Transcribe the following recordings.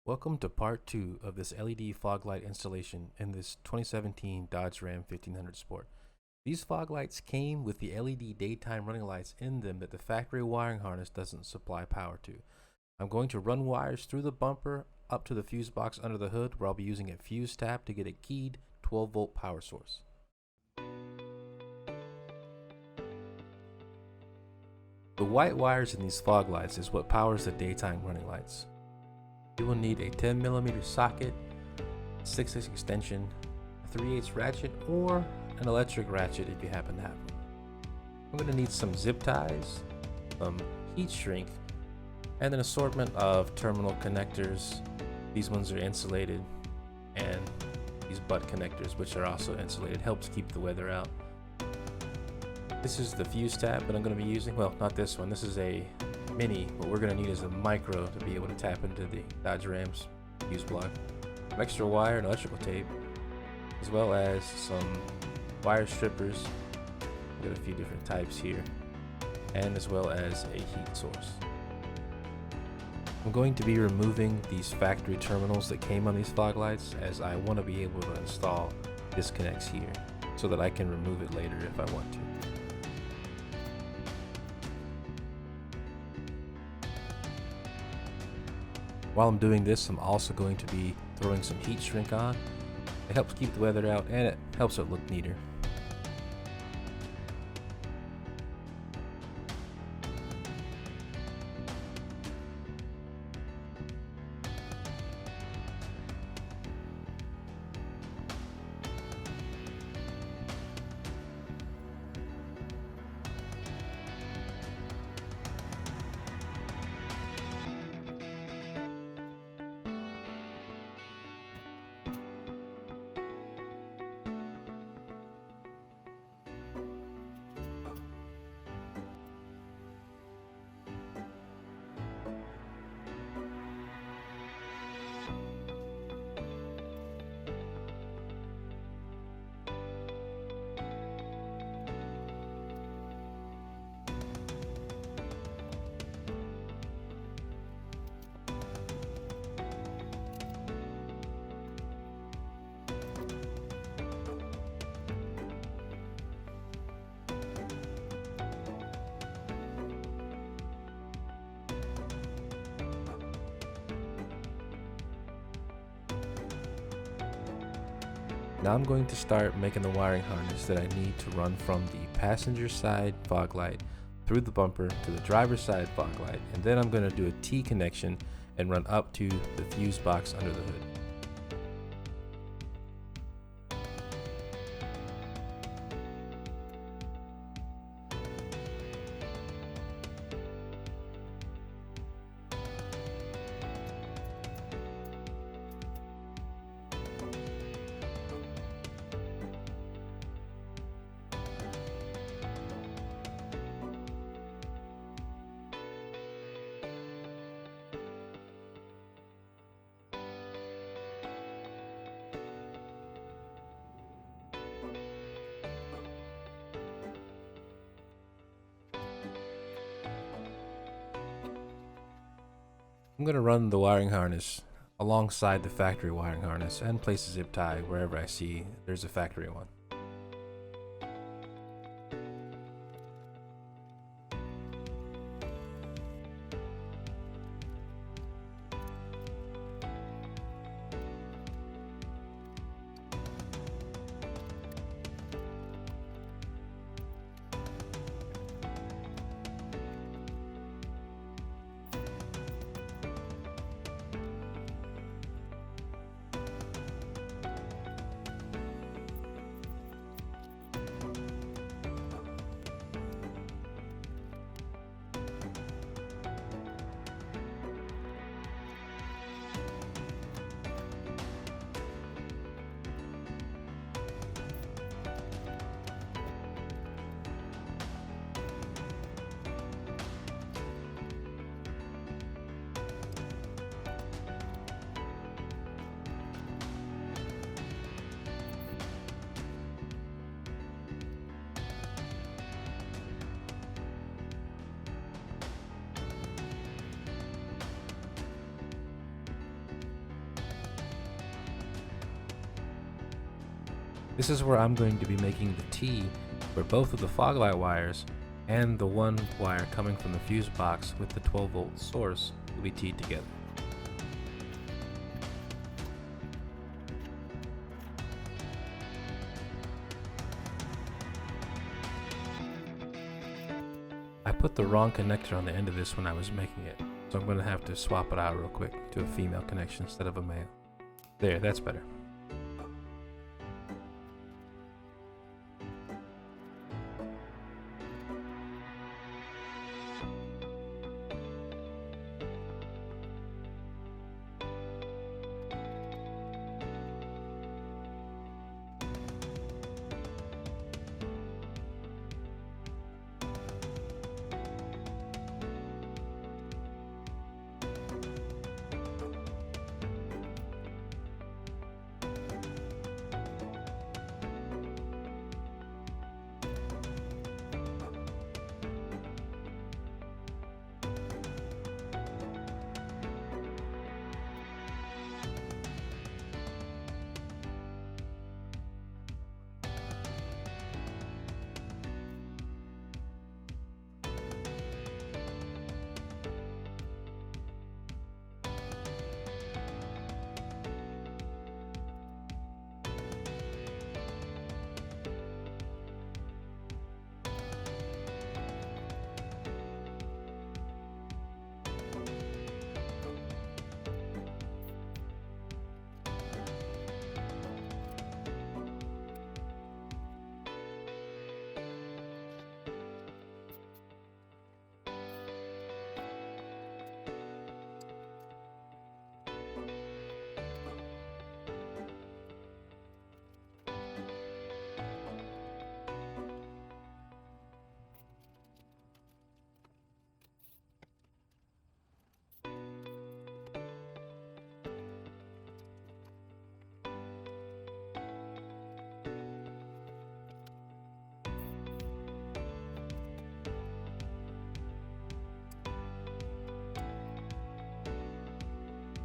Welcome to part 2 of this LED fog light installation in this 2017 Dodge Ram 1500 Sport. These fog lights came with the LED daytime running lights in them that the factory wiring harness doesn't supply power to. I'm going to run wires through the bumper up to the fuse box under the hood, where I'll be using a fuse tap to get a keyed 12-volt power source. The white wires in these fog lights is what powers the daytime running lights. You will need a 10mm socket, 6/6 extension, a 3/8 ratchet, or an electric ratchet if you happen to have one. I'm going to need some zip ties, some heat shrink, and an assortment of terminal connectors. These ones are insulated, and these butt connectors, which are also insulated, helps keep the weather out. This is the fuse tab that I'm going to be using. Well, not this one. This is a mini. What we're going to need is a micro to be able to tap into the Dodge Ram's fuse block. Some extra wire and electrical tape, as well as some wire strippers. We've got a few different types here, and as well as a heat source. I'm going to be removing these factory terminals that came on these fog lights, as I want to be able to install disconnects here so that I can remove it later if I want to. While I'm doing this, I'm also going to be throwing some heat shrink on. It helps keep the weather out, and it helps it look neater. Now I'm going to start making the wiring harness that I need to run from the passenger side fog light through the bumper to the driver's side fog light, and then I'm going to do a T connection and run up to the fuse box under the hood. I'm going to run the wiring harness alongside the factory wiring harness and place a zip tie wherever I see there's a factory one. This is where I'm going to be making the T where both of the fog light wires and the one wire coming from the fuse box with the 12-volt source will be teed together. I put the wrong connector on the end of this when I was making it, so I'm going to have to swap it out real quick to a female connection instead of a male. There, that's better.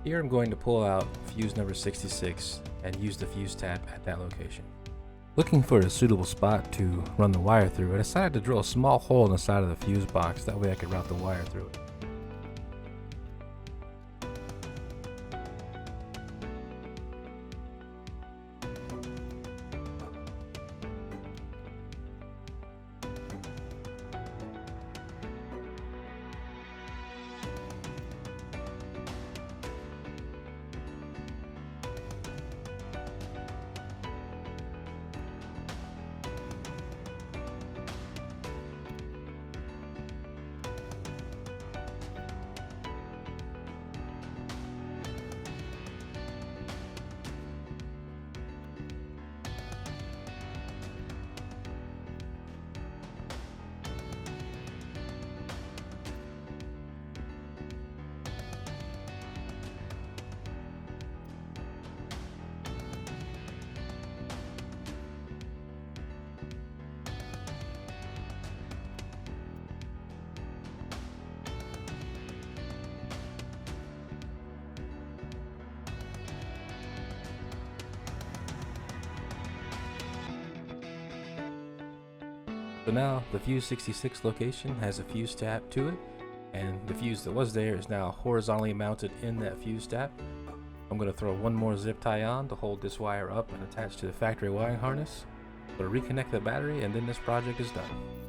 Here I'm going to pull out fuse number 66 and use the fuse tab at that location. Looking for a suitable spot to run the wire through, I decided to drill a small hole in the side of the fuse box, that way I could route the wire through it. So now the fuse 66 location has a fuse tab to it, and the fuse that was there is now horizontally mounted in that fuse tab. I'm going to throw one more zip tie on to hold this wire up and attach to the factory wiring harness. I'm going to reconnect the battery, and then this project is done.